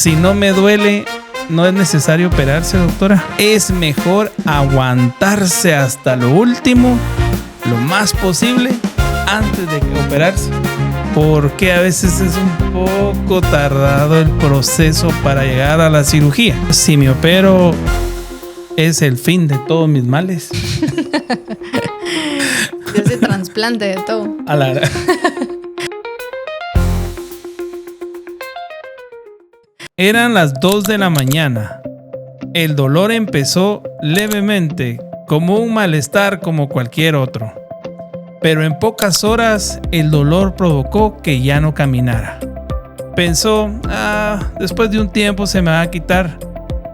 si no me duele, no es necesario operarse, doctora. Es mejor aguantarse hasta lo último, lo más posible, antes de operarse. Porque a veces es un poco tardado el proceso para llegar a la cirugía. Si me opero, es el fin de todos mis males. Ese trasplante de todo. A la... Eran las 2 de la mañana. El dolor empezó levemente, como un malestar como cualquier otro. Pero en pocas horas el dolor provocó que ya no caminara. Pensó, después de un tiempo se me va a quitar.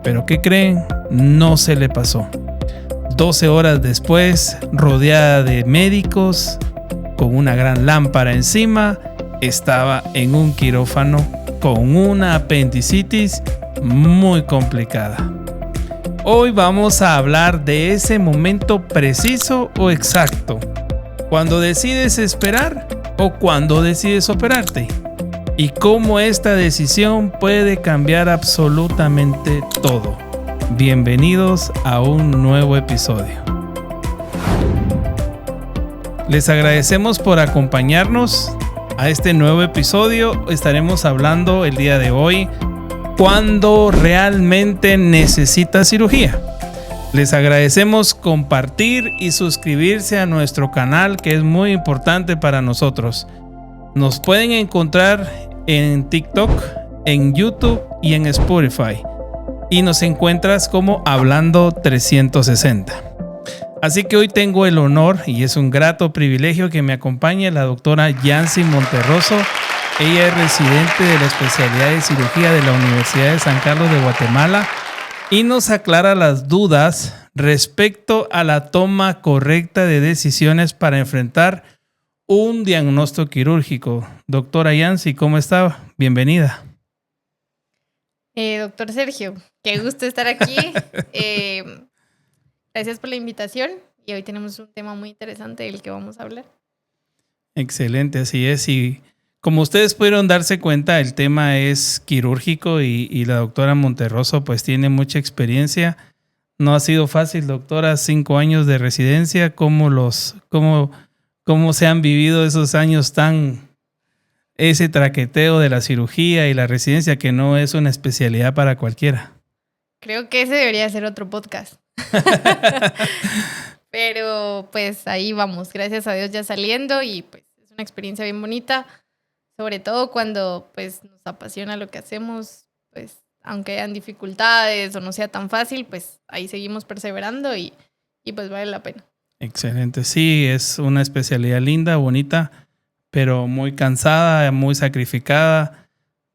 Pero ¿qué creen? No se le pasó. 12 horas después, rodeada de médicos, con una gran lámpara encima, estaba en un quirófano con una apendicitis muy complicada. Hoy vamos a hablar de ese momento preciso o exacto, cuando decides esperar o cuando decides operarte, y cómo esta decisión puede cambiar absolutamente todo. Bienvenidos a un nuevo episodio. Les agradecemos por acompañarnos a este nuevo episodio. Estaremos hablando el día de hoy cuando realmente necesitas cirugía. Les agradecemos compartir y suscribirse a nuestro canal, que es muy importante para nosotros. Nos pueden encontrar en TikTok, en YouTube y en Spotify. Y nos encuentras como Hablando 360. Así que hoy tengo el honor y es un grato privilegio que me acompañe la doctora Yancy Monterroso. Ella es residente de la especialidad de cirugía de la Universidad de San Carlos de Guatemala y nos aclara las dudas respecto a la toma correcta de decisiones para enfrentar un diagnóstico quirúrgico. Doctora Yancy, ¿cómo está? Bienvenida. Doctor Sergio, qué gusto estar aquí. Gracias por la invitación y hoy tenemos un tema muy interesante del que vamos a hablar. Excelente, así es. Y como ustedes pudieron darse cuenta, el tema es quirúrgico y la doctora Monterroso pues tiene mucha experiencia. No ha sido fácil, doctora, 5 años de residencia. ¿Cómo se han vivido esos años ese traqueteo de la cirugía y la residencia, que no es una especialidad para cualquiera? Creo que ese debería ser otro podcast. Pero pues ahí vamos, gracias a Dios ya saliendo y pues es una experiencia bien bonita, sobre todo cuando pues nos apasiona lo que hacemos, pues aunque hayan dificultades o no sea tan fácil, pues ahí seguimos perseverando y pues vale la pena. Excelente, sí, es una especialidad linda, bonita, pero muy cansada, muy sacrificada.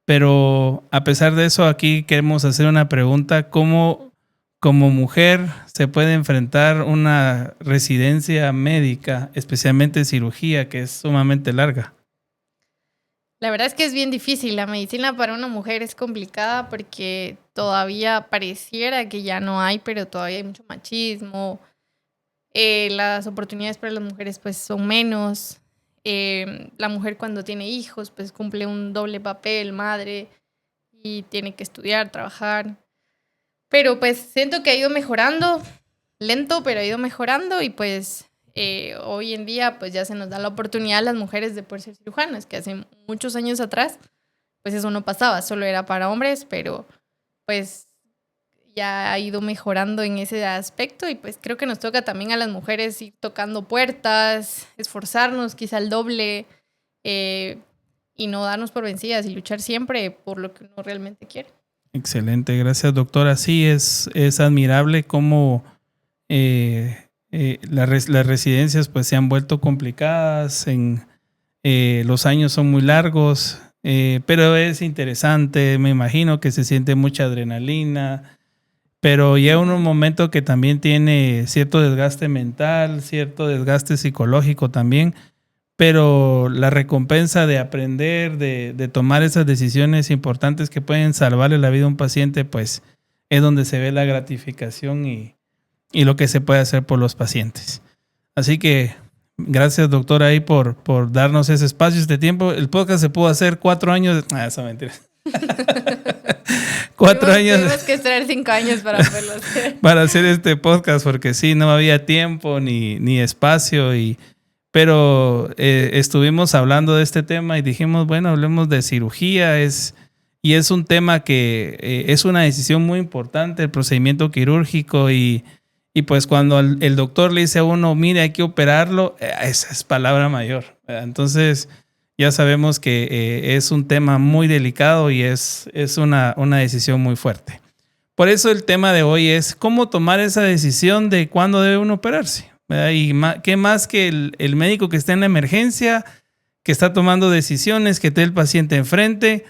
Pero a pesar de eso, aquí queremos hacer una pregunta: ¿cómo como mujer se puede enfrentar una residencia médica, especialmente cirugía, que es sumamente larga? La verdad es que es bien difícil. La medicina para una mujer es complicada porque todavía pareciera que ya no hay, pero todavía hay mucho machismo. Las oportunidades para las mujeres pues son menos. La mujer cuando tiene hijos pues cumple un doble papel, madre, y tiene que estudiar, trabajar. Pero pues siento que ha ido mejorando, lento, pero ha ido mejorando y pues hoy en día pues ya se nos da la oportunidad a las mujeres de poder ser cirujanas, que hace muchos años atrás pues eso no pasaba, solo era para hombres, pero pues ya ha ido mejorando en ese aspecto y pues creo que nos toca también a las mujeres ir tocando puertas, esforzarnos quizá el doble y no darnos por vencidas y luchar siempre por lo que uno realmente quiere. Excelente, gracias doctora. Sí, es admirable cómo las residencias pues se han vuelto complicadas, los años son muy largos, pero es interesante, me imagino que se siente mucha adrenalina, pero llega un momento que también tiene cierto desgaste mental, cierto desgaste psicológico también. Pero la recompensa de aprender, de tomar esas decisiones importantes que pueden salvarle la vida a un paciente, pues es donde se ve la gratificación y lo que se puede hacer por los pacientes. Así que gracias, doctora, ahí por darnos ese espacio, este tiempo. El podcast se pudo hacer 4 años. Eso es mentira. 4 años. Tuvimos que esperar 5 años para poderlo hacer. Para hacer este podcast, porque sí, no había tiempo ni espacio. Pero estuvimos hablando de este tema y dijimos, bueno, hablemos de cirugía. Y es un tema que es una decisión muy importante, el procedimiento quirúrgico. Y pues cuando el doctor le dice a uno, mire, hay que operarlo, esa es palabra mayor. Entonces ya sabemos que es un tema muy delicado y es una decisión muy fuerte. Por eso el tema de hoy es cómo tomar esa decisión de cuándo debe uno operarse. Y qué más que el médico que está en la emergencia, que está tomando decisiones, que tiene el paciente enfrente.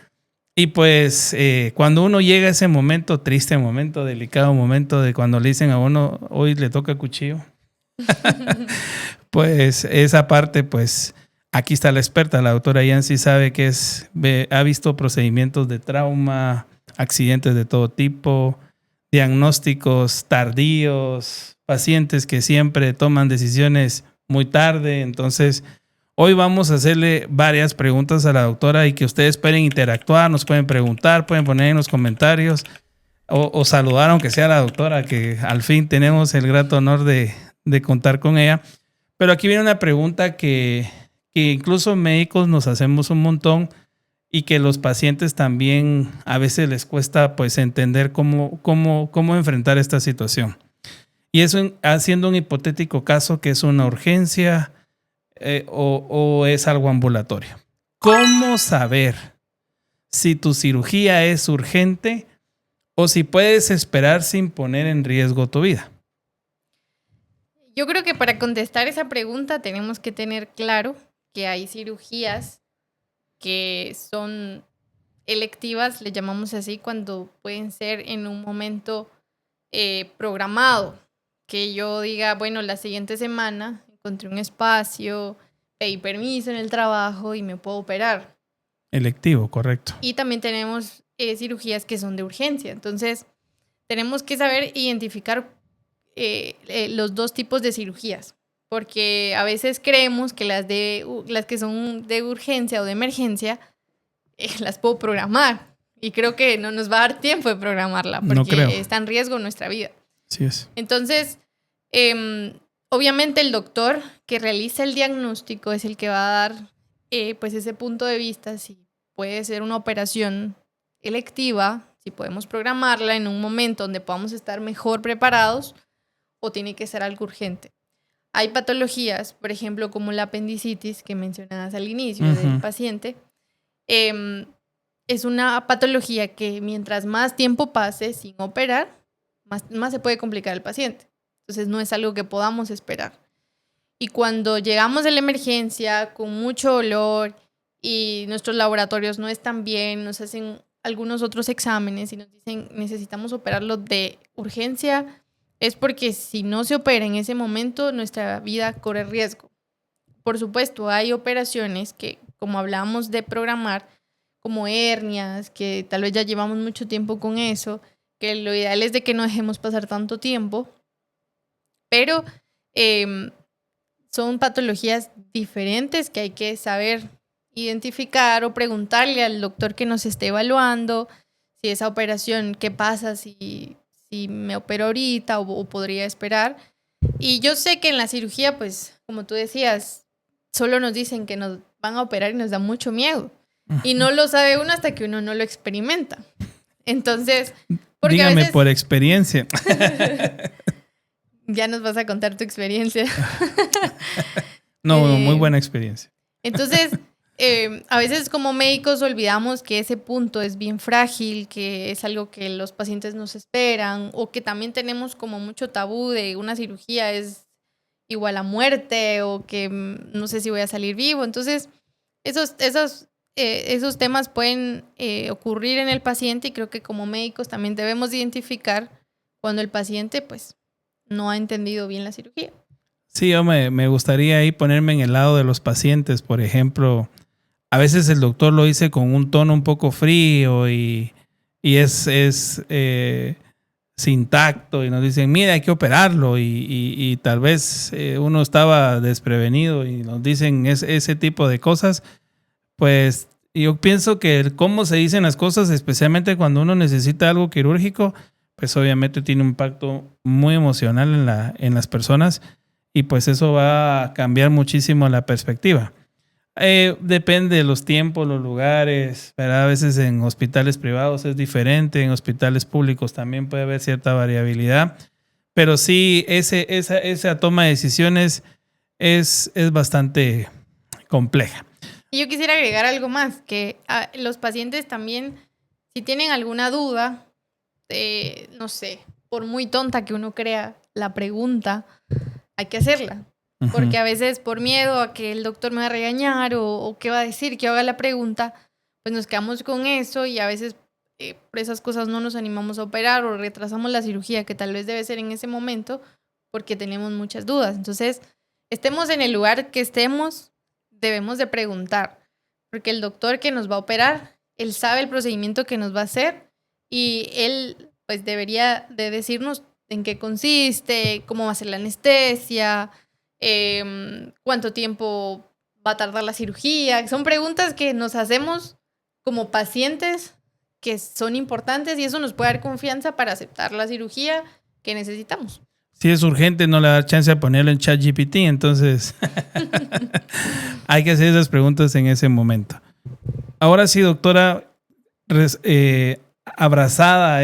Y pues cuando uno llega a ese momento, triste momento, delicado momento de cuando le dicen a uno, hoy le toca cuchillo. Pues esa parte, pues aquí está la experta, la doctora Yancy sabe que ha visto procedimientos de trauma, accidentes de todo tipo, diagnósticos tardíos, pacientes que siempre toman decisiones muy tarde. Entonces, hoy vamos a hacerle varias preguntas a la doctora y que ustedes pueden interactuar, nos pueden preguntar, pueden poner en los comentarios o saludar, aunque sea a la doctora, que al fin tenemos el grato honor de contar con ella. Pero aquí viene una pregunta que incluso médicos nos hacemos un montón y que los pacientes también a veces les cuesta pues entender cómo enfrentar esta situación. Y eso haciendo un hipotético caso que es una urgencia o es algo ambulatorio. ¿Cómo saber si tu cirugía es urgente o si puedes esperar sin poner en riesgo tu vida? Yo creo que para contestar esa pregunta tenemos que tener claro que hay cirugías que son electivas, le llamamos así, cuando pueden ser en un momento programado. Que yo diga, bueno, la siguiente semana encontré un espacio, pedí permiso en el trabajo y me puedo operar. Electivo, correcto. Y también tenemos cirugías que son de urgencia. Entonces, tenemos que saber identificar los dos tipos de cirugías. Porque a veces creemos que las que son de urgencia o de emergencia las puedo programar. Y creo que no nos va a dar tiempo de programarla porque está en riesgo nuestra vida. Así es. Entonces, obviamente el doctor que realiza el diagnóstico es el que va a dar pues ese punto de vista, si puede ser una operación electiva, si podemos programarla en un momento donde podamos estar mejor preparados o tiene que ser algo urgente. Hay patologías, por ejemplo, como la apendicitis que mencionabas al inicio del paciente. Es una patología que mientras más tiempo pase sin operar, más se puede complicar el paciente. Entonces no es algo que podamos esperar. Y cuando llegamos a la emergencia con mucho dolor y nuestros laboratorios no están bien, nos hacen algunos otros exámenes y nos dicen necesitamos operarlo de urgencia, es porque si no se opera en ese momento, nuestra vida corre riesgo. Por supuesto, hay operaciones que, como hablábamos de programar, como hernias, que tal vez ya llevamos mucho tiempo con eso, que lo ideal es de que no dejemos pasar tanto tiempo, pero son patologías diferentes que hay que saber identificar o preguntarle al doctor que nos esté evaluando si esa operación, qué pasa si me opero ahorita o podría esperar. Y yo sé que en la cirugía, pues, como tú decías, solo nos dicen que nos van a operar y nos da mucho miedo. Y no lo sabe uno hasta que uno no lo experimenta. Entonces, porque dígame a veces... por experiencia. Ya nos vas a contar tu experiencia. No, muy buena experiencia. Entonces, a veces como médicos olvidamos que ese punto es bien frágil, que es algo que los pacientes nos esperan, o que también tenemos como mucho tabú de una cirugía es igual a muerte, o que no sé si voy a salir vivo. Entonces, esos temas pueden ocurrir en el paciente y creo que como médicos también debemos identificar cuando el paciente pues no ha entendido bien la cirugía. Sí, yo me gustaría ahí ponerme en el lado de los pacientes. Por ejemplo, a veces el doctor lo dice con un tono un poco frío y es sin tacto y nos dicen, mira, hay que operarlo y tal vez uno estaba desprevenido y nos dicen ese tipo de cosas. Pues yo pienso que el cómo se dicen las cosas, especialmente cuando uno necesita algo quirúrgico, pues obviamente tiene un impacto muy emocional en las personas y pues eso va a cambiar muchísimo la perspectiva. Depende de los tiempos, los lugares, ¿verdad? A veces en hospitales privados es diferente, en hospitales públicos también puede haber cierta variabilidad, pero sí, esa toma de decisiones es bastante compleja. Y yo quisiera agregar algo más, que los pacientes también, si tienen alguna duda, no sé, por muy tonta que uno crea la pregunta, hay que hacerla. Porque a veces por miedo a que el doctor me va a regañar o qué va a decir, que haga la pregunta, pues nos quedamos con eso y a veces por esas cosas no nos animamos a operar o retrasamos la cirugía que tal vez debe ser en ese momento porque tenemos muchas dudas. Entonces, estemos en el lugar que estemos, debemos de preguntar, porque el doctor que nos va a operar, él sabe el procedimiento que nos va a hacer y él pues debería de decirnos en qué consiste, cómo va a ser la anestesia, cuánto tiempo va a tardar la cirugía. Son preguntas que nos hacemos como pacientes que son importantes y eso nos puede dar confianza para aceptar la cirugía que necesitamos. Si es urgente, no le da chance de ponerlo en ChatGPT, entonces hay que hacer esas preguntas en ese momento. Ahora sí, doctora, abrazada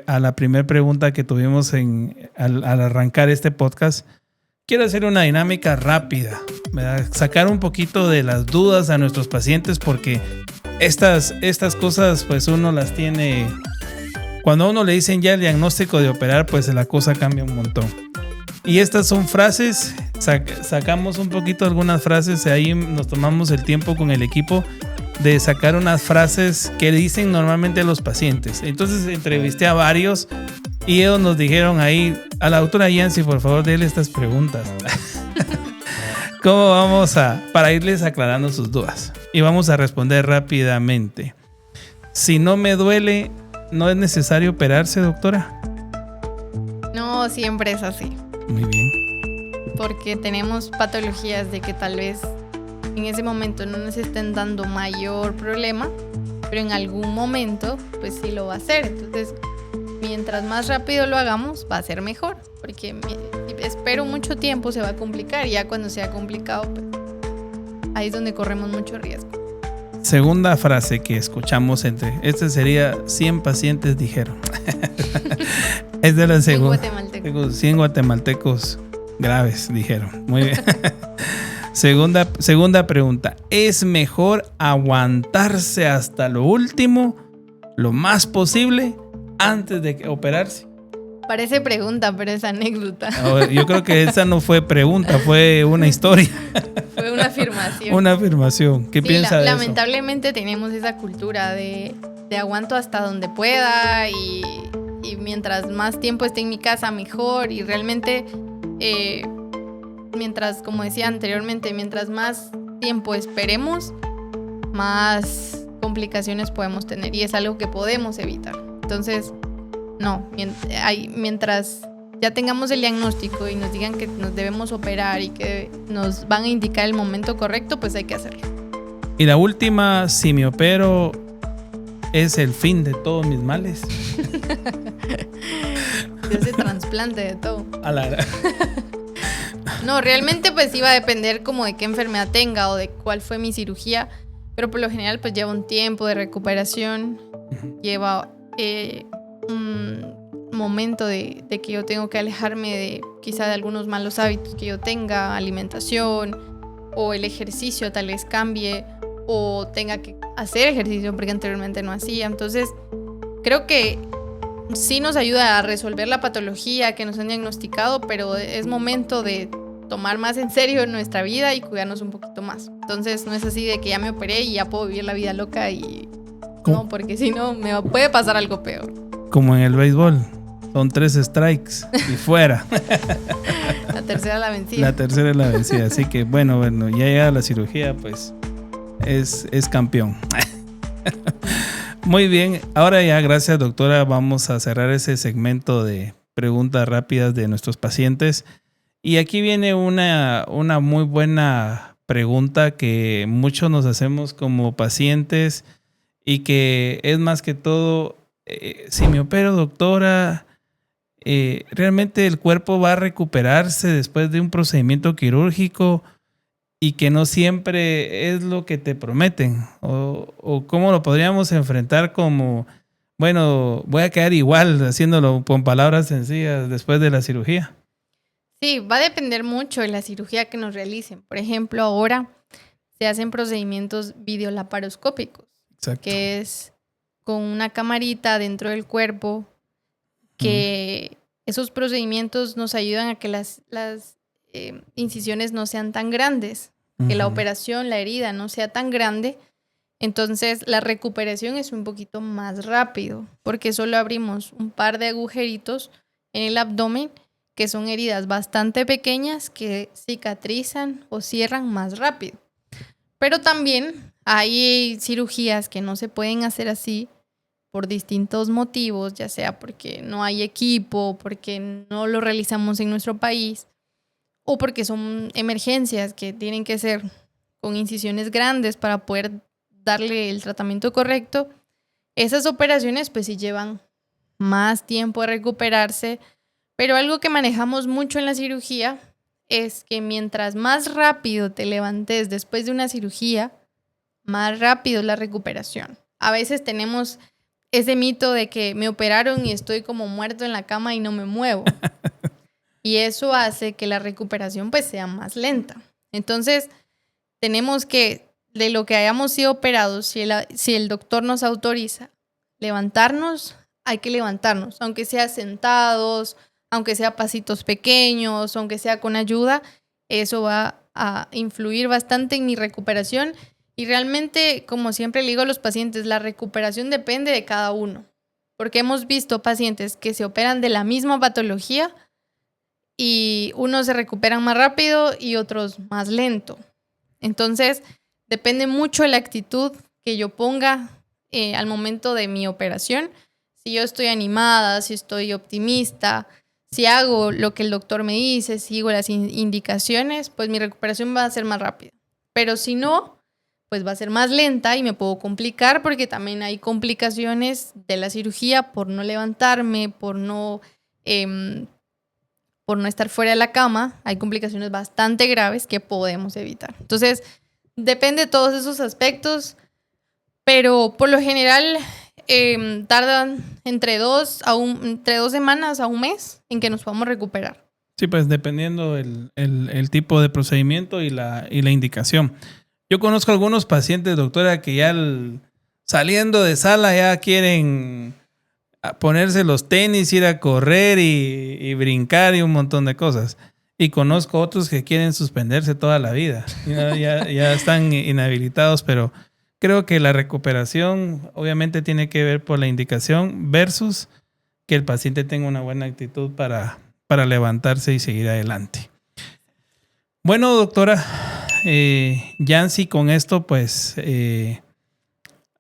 a la primera pregunta que tuvimos al arrancar este podcast, quiero hacer una dinámica rápida, ¿verdad? Sacar un poquito de las dudas a nuestros pacientes porque estas cosas pues uno las tiene. Cuando a uno le dicen ya el diagnóstico de operar, pues la cosa cambia un montón. Y estas son frases, sacamos un poquito algunas frases, ahí nos tomamos el tiempo con el equipo de sacar unas frases que dicen normalmente los pacientes. Entonces entrevisté a varios y ellos nos dijeron ahí, a la doctora Yancy, por favor, déle estas preguntas. ¿Cómo vamos para irles aclarando sus dudas? Y vamos a responder rápidamente. Si no me duele, ¿no es necesario operarse, doctora? No, siempre es así. Muy bien. Porque tenemos patologías de que tal vez en ese momento no nos estén dando mayor problema, pero en algún momento pues sí lo va a hacer. Entonces, mientras más rápido lo hagamos, va a ser mejor. Porque si espero mucho tiempo se va a complicar y ya cuando sea complicado, pues, ahí es donde corremos mucho riesgo. Segunda frase que escuchamos este sería 100 pacientes dijeron. Es de la segunda. 100 guatemaltecos graves dijeron. Muy bien. Segunda pregunta. ¿Es mejor aguantarse hasta lo último, lo más posible, antes de operarse? Parece pregunta, pero es anécdota. Yo creo que esa no fue pregunta, fue una historia. Fue una afirmación. Una afirmación. ¿Qué piensa de eso? Lamentablemente tenemos esa cultura de aguanto hasta donde pueda y mientras más tiempo esté en mi casa, mejor. Y realmente, mientras, como decía anteriormente, mientras más tiempo esperemos, más complicaciones podemos tener. Y es algo que podemos evitar. Entonces, no, mientras ya tengamos el diagnóstico y nos digan que nos debemos operar y que nos van a indicar el momento correcto, pues hay que hacerlo. Y la última, si me opero, ¿es el fin de todos mis males? Ese trasplante de todo. A No, realmente pues iba a depender como de qué enfermedad tenga o de cuál fue mi cirugía, pero por lo general pues lleva un tiempo de recuperación, lleva un momento de que yo tengo que alejarme de quizá de algunos malos hábitos que yo tenga, alimentación o el ejercicio tal vez cambie o tenga que hacer ejercicio porque anteriormente no hacía. Entonces creo que sí nos ayuda a resolver la patología que nos han diagnosticado, pero es momento de tomar más en serio nuestra vida y cuidarnos un poquito más. Entonces no es así de que ya me operé y ya puedo vivir la vida loca y ¿cómo? No, porque si no me puede pasar algo peor. Como en el béisbol, son 3 strikes y fuera. La tercera la vencida. La tercera es la vencida, así que bueno, ya llega la cirugía, pues es campeón. Muy bien, ahora ya, gracias doctora, vamos a cerrar ese segmento de preguntas rápidas de nuestros pacientes. Y aquí viene una muy buena pregunta que muchos nos hacemos como pacientes y que es más que todo, si me opero, doctora, ¿realmente el cuerpo va a recuperarse después de un procedimiento quirúrgico? Y que no siempre es lo que te prometen. O cómo lo podríamos enfrentar como, bueno, voy a quedar igual haciéndolo con palabras sencillas después de la cirugía. Sí, va a depender mucho de la cirugía que nos realicen. Por ejemplo, ahora se hacen procedimientos videolaparoscópicos, Exacto. que es con una camarita dentro del cuerpo, que esos procedimientos nos ayudan a que las incisiones no sean tan grandes, que la operación, la herida no sea tan grande. Entonces la recuperación es un poquito más rápido, porque solo abrimos un par de agujeritos en el abdomen, que son heridas bastante pequeñas que cicatrizan o cierran más rápido. Pero también hay cirugías que no se pueden hacer así por distintos motivos, ya sea porque no hay equipo, porque no lo realizamos en nuestro país, o porque son emergencias que tienen que ser con incisiones grandes para poder darle el tratamiento correcto. Esas operaciones pues sí llevan más tiempo de recuperarse, pero algo que manejamos mucho en la cirugía es que mientras más rápido te levantes después de una cirugía, más rápido es la recuperación. A veces tenemos ese mito de que me operaron y estoy como muerto en la cama y no me muevo. Y eso hace que la recuperación pues sea más lenta. Entonces, tenemos que, de lo que hayamos sido operados, si el doctor nos autoriza levantarnos, hay que levantarnos, aunque sea sentados, aunque sea pasitos pequeños, aunque sea con ayuda, eso va a influir bastante en mi recuperación. Y realmente, como siempre le digo a los pacientes, la recuperación depende de cada uno, porque hemos visto pacientes que se operan de la misma patología y unos se recuperan más rápido y otros más lento. Entonces, depende mucho de la actitud que yo ponga al momento de mi operación. Si yo estoy animada, si estoy optimista, si hago lo que el doctor me dice, sigo las indicaciones, pues mi recuperación va a ser más rápida. Pero si no, pues va a ser más lenta y me puedo complicar porque también hay complicaciones de la cirugía por no levantarme, por no estar fuera de la cama. Hay complicaciones bastante graves que podemos evitar. Entonces, depende de todos esos aspectos, pero por lo general tardan entre 2 semanas a un mes en que nos podamos recuperar. Sí, pues dependiendo el tipo de procedimiento y la indicación. Yo conozco algunos pacientes, doctora, que ya saliendo de sala ya quieren ponerse los tenis, ir a correr y brincar y un montón de cosas. Y conozco otros que quieren suspenderse toda la vida. Ya están inhabilitados, pero creo que la recuperación obviamente tiene que ver por la indicación versus que el paciente tenga una buena actitud para levantarse y seguir adelante. Bueno, doctora, Yancy, con esto pues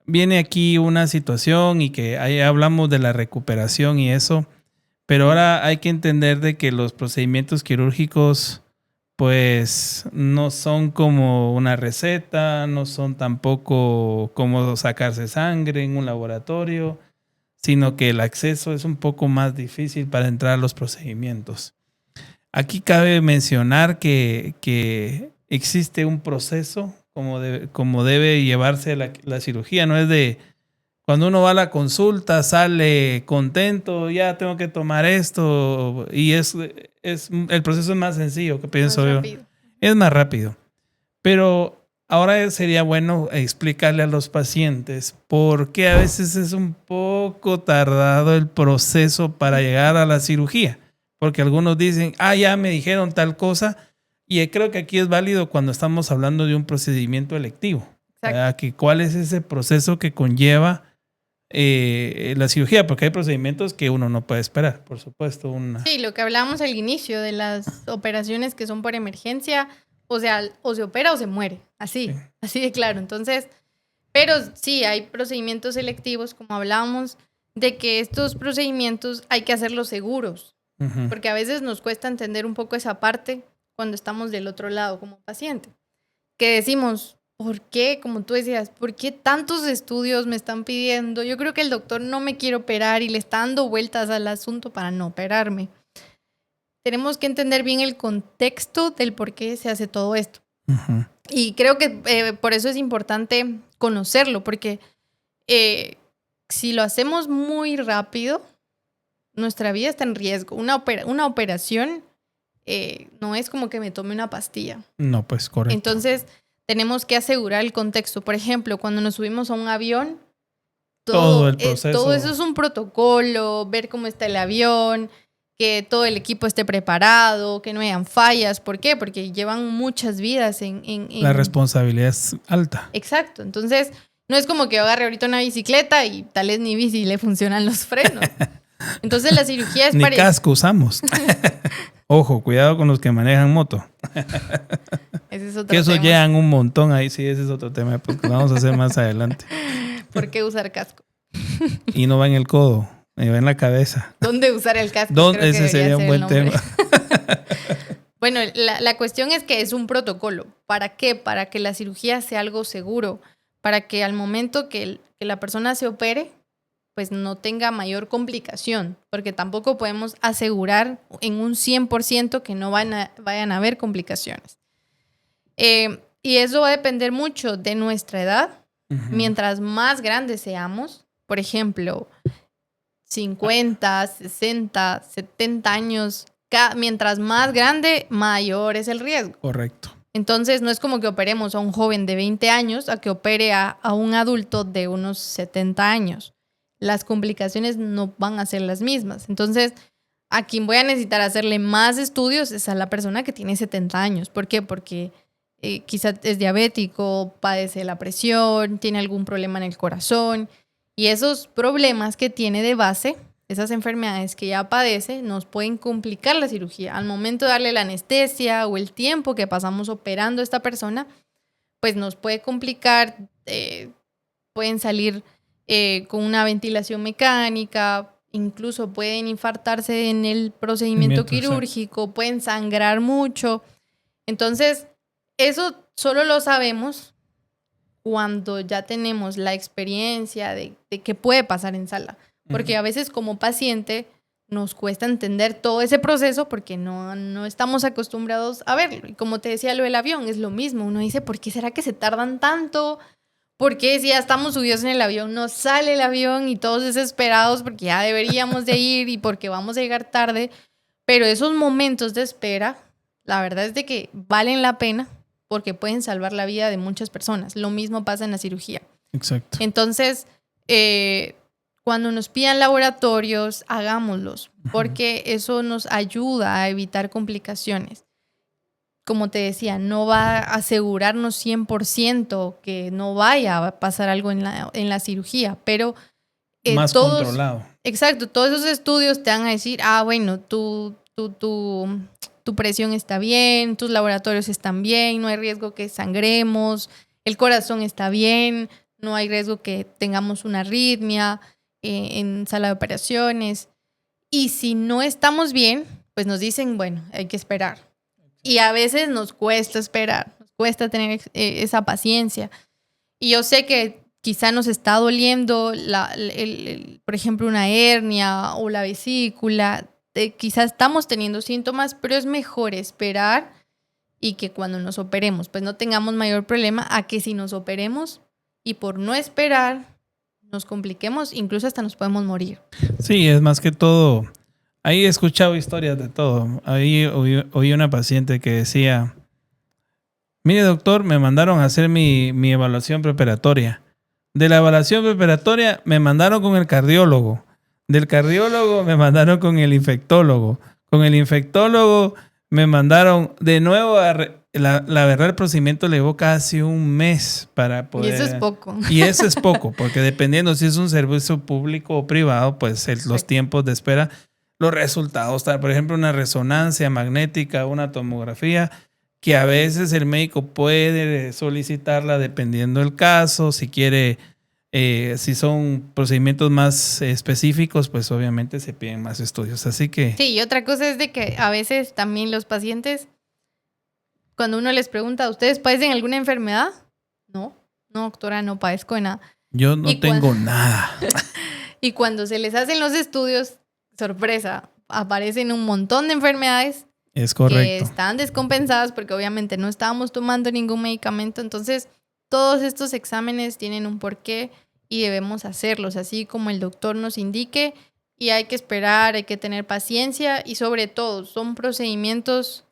viene aquí una situación y que ahí hablamos de la recuperación y eso, pero ahora hay que entender de que los procedimientos quirúrgicos pues no son como una receta, no son tampoco como sacarse sangre en un laboratorio, sino que el acceso es un poco más difícil para entrar a los procedimientos. Aquí cabe mencionar que existe un proceso como debe llevarse la cirugía. No es de cuando uno va a la consulta, sale contento, ya tengo que tomar esto, y el proceso es más sencillo, que pienso yo. Es más rápido. Pero ahora sería bueno explicarle a los pacientes por qué a veces es un poco tardado el proceso para llegar a la cirugía. Porque algunos dicen, ya me dijeron tal cosa. Y creo que aquí es válido cuando estamos hablando de un procedimiento electivo. ¿Cuál es ese proceso que conlleva la cirugía? Porque hay procedimientos que uno no puede esperar, por supuesto. Sí, lo que hablábamos al inicio de las operaciones que son por emergencia, o sea, o se opera o se muere. Así de claro. Entonces, pero sí, hay procedimientos selectivos, como hablábamos, de que estos procedimientos hay que hacerlos seguros. Uh-huh. Porque a veces nos cuesta entender un poco esa parte cuando estamos del otro lado como paciente. que decimos, ¿por qué? Como tú decías, ¿por qué tantos estudios me están pidiendo? Yo creo que el doctor no me quiere operar y le está dando vueltas al asunto para no operarme. Tenemos que entender bien el contexto del por qué se hace todo esto. Ujú. Y creo que por eso es importante conocerlo, porque si lo hacemos muy rápido, nuestra vida está en riesgo. Una operación no es como que me tome una pastilla. No, pues correcto. Entonces, tenemos que asegurar el contexto. Por ejemplo, cuando nos subimos a un avión, Todo el proceso. todo eso es un protocolo, ver cómo está el avión, que todo el equipo esté preparado, que no hayan fallas. ¿Por qué? Porque llevan muchas vidas en... La responsabilidad es alta. Exacto. Entonces, no es como que yo agarre ahorita una bicicleta y tal vez ni bici le funcionan los frenos. Entonces, la cirugía es Ni casco usamos. Ojo, cuidado con los que manejan moto. Ese es otro Que eso tema. llegan un montón ahí, sí, ese es otro tema, porque lo vamos a hacer más adelante. ¿Por qué usar casco? Y no va en el codo, va en la cabeza. ¿Dónde usar el casco? ¿Dónde? Creo que Ese sería un debería buen ser el tema. nombre. Bueno, la cuestión es que es un protocolo. ¿Para qué? Para que la cirugía sea algo seguro. Para que al momento que la persona se opere, pues no tenga mayor complicación. Porque tampoco podemos asegurar en un 100% que no vayan a haber complicaciones. Y eso va a depender mucho de nuestra edad. Ujú. Mientras más grandes seamos, por ejemplo, 50, 60, 70 años, mientras más grande, mayor es el riesgo. Correcto. Entonces, no es como que operemos a un joven de 20 años a que opere a un adulto de unos 70 años. Las complicaciones no van a ser las mismas. Entonces, a quien voy a necesitar hacerle más estudios es a la persona que tiene 70 años. ¿Por qué? Porque quizás es diabético, padece la presión, tiene algún problema en el corazón. Y esos problemas que tiene de base, esas enfermedades que ya padece, nos pueden complicar la cirugía. Al momento de darle la anestesia o el tiempo que pasamos operando a esta persona, pues nos puede complicar, pueden salir con una ventilación mecánica, incluso pueden infartarse en el procedimiento quirúrgico, pueden sangrar mucho. Entonces, eso solo lo sabemos cuando ya tenemos la experiencia de qué puede pasar en sala. Porque a veces como paciente nos cuesta entender todo ese proceso porque no estamos acostumbrados a verlo. Y como te decía lo del avión, es lo mismo. Uno dice, ¿por qué será que se tardan tanto? ¿Por qué si ya estamos subidos en el avión no sale el avión y todos desesperados porque ya deberíamos de ir y porque vamos a llegar tarde? Pero esos momentos de espera, la verdad es de que valen la pena porque pueden salvar la vida de muchas personas. Lo mismo pasa en la cirugía. Exacto. Entonces, cuando nos pidan laboratorios, hagámoslos, porque eso nos ayuda a evitar complicaciones. Como te decía, no va a asegurarnos 100% que no vaya a pasar algo en la cirugía, pero más controlado. Exacto, todos esos estudios te van a decir, bueno, tu presión está bien, tus laboratorios están bien, no hay riesgo que sangremos, el corazón está bien, no hay riesgo que tengamos una arritmia en sala de operaciones. Y si no estamos bien, pues nos dicen, bueno, hay que esperar. Y a veces nos cuesta esperar, nos cuesta tener esa paciencia. Y yo sé que quizá nos está doliendo, por ejemplo, una hernia o la vesícula. Quizás estamos teniendo síntomas, pero es mejor esperar y que cuando nos operemos, pues no tengamos mayor problema a que si nos operemos y por no esperar nos compliquemos, incluso hasta nos podemos morir. Sí, es más que todo. Ahí he escuchado historias de todo. Ahí oí una paciente que decía, mire doctor, me mandaron a hacer mi evaluación preparatoria. De la evaluación preparatoria me mandaron con el cardiólogo. Del cardiólogo me mandaron con el infectólogo. Con el infectólogo me mandaron de nuevo a... La verdad, el procedimiento le llevó casi un mes para poder... Y eso es poco. Y eso es poco, porque dependiendo si es un servicio público o privado, pues los tiempos de espera, los resultados, por ejemplo, una resonancia magnética, una tomografía, que a veces el médico puede solicitarla dependiendo del caso, si quiere... si son procedimientos más específicos, pues obviamente se piden más estudios. Así que... Sí, y otra cosa es de que a veces también los pacientes cuando uno les pregunta, ¿ustedes padecen alguna enfermedad? No, doctora, no padezco de nada. Yo no tengo nada. Y cuando se les hacen los estudios, sorpresa, aparecen un montón de enfermedades. Es correcto. Que están descompensadas porque obviamente no estábamos tomando ningún medicamento. Entonces, todos estos exámenes tienen un porqué y debemos hacerlos así como el doctor nos indique. Y hay que esperar, hay que tener paciencia y sobre todo son procedimientos,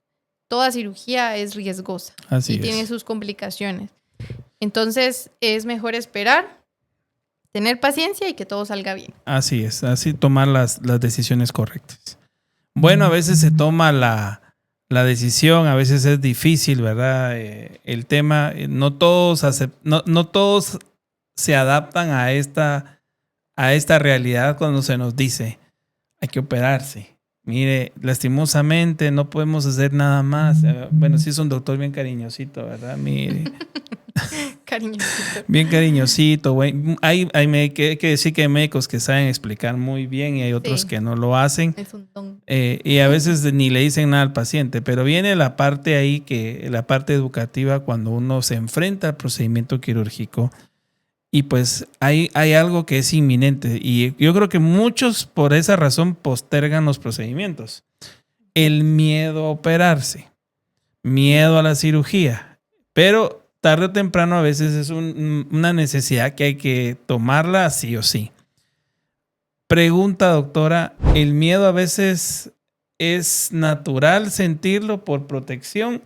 toda cirugía es riesgosa. Así y es. Tiene sus complicaciones. Entonces, es mejor esperar, tener paciencia y que todo salga bien. Así es, así tomar las decisiones correctas. Bueno, a veces se toma la decisión, a veces es difícil, ¿verdad? El tema, no todos se adaptan a esta realidad cuando se nos dice, hay que operarse. Mire, lastimosamente no podemos hacer nada más. Bueno, sí es un doctor bien cariñosito, ¿verdad? Mire. Cariñosito. Bien cariñosito, güey. Hay que decir que hay médicos que saben explicar muy bien y hay otros que no lo hacen. Es un don. Y a veces ni le dicen nada al paciente, pero viene la parte ahí, la parte educativa cuando uno se enfrenta al procedimiento quirúrgico y pues hay algo que es inminente y yo creo que muchos por esa razón postergan los procedimientos. El miedo a operarse, miedo a la cirugía, pero tarde o temprano a veces es una necesidad que hay que tomarla sí o sí. Pregunta, doctora, ¿el miedo a veces es natural sentirlo por protección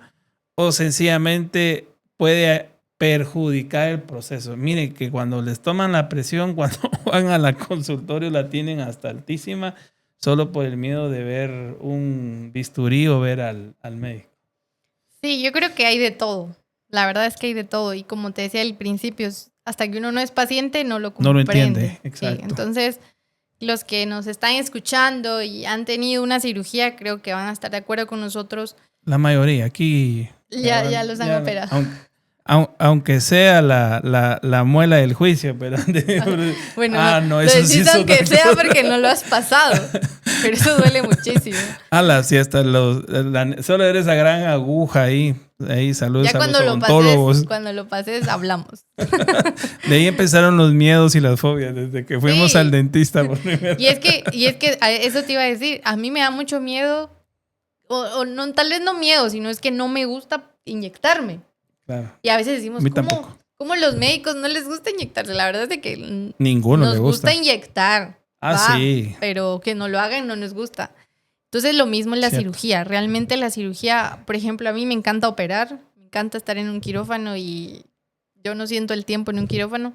o sencillamente puede perjudicar el proceso? Miren que cuando les toman la presión, cuando van al consultorio la tienen hasta altísima solo por el miedo de ver un bisturí o ver al médico. Sí, yo creo que hay de todo. La verdad es que hay de todo y como te decía al principio, hasta que uno no es paciente no lo comprende. No lo entiende, exacto. Sí, entonces, los que nos están escuchando y han tenido una cirugía creo que van a estar de acuerdo con nosotros. La mayoría aquí ya los han operado. Aunque sea la muela del juicio, pero bueno, no, eso sí es aunque sea porque no lo has pasado, pero eso duele muchísimo. Sí, hasta solo eres esa gran aguja ahí saludos ya a los odontólogos. Cuando lo pases hablamos. De ahí empezaron los miedos y las fobias desde que fuimos al dentista por primera vez. Y es que eso te iba a decir, a mí me da mucho miedo o no, tal vez no miedo, sino es que no me gusta inyectarme. Claro. Y a veces decimos, ¿cómo los médicos no les gusta inyectarse? La verdad es de que ninguno nos le gusta inyectar. Sí. Pero que no lo hagan no nos gusta. Entonces lo mismo en la cirugía. Realmente la cirugía, por ejemplo, a mí me encanta operar, me encanta estar en un quirófano y yo no siento el tiempo en un quirófano.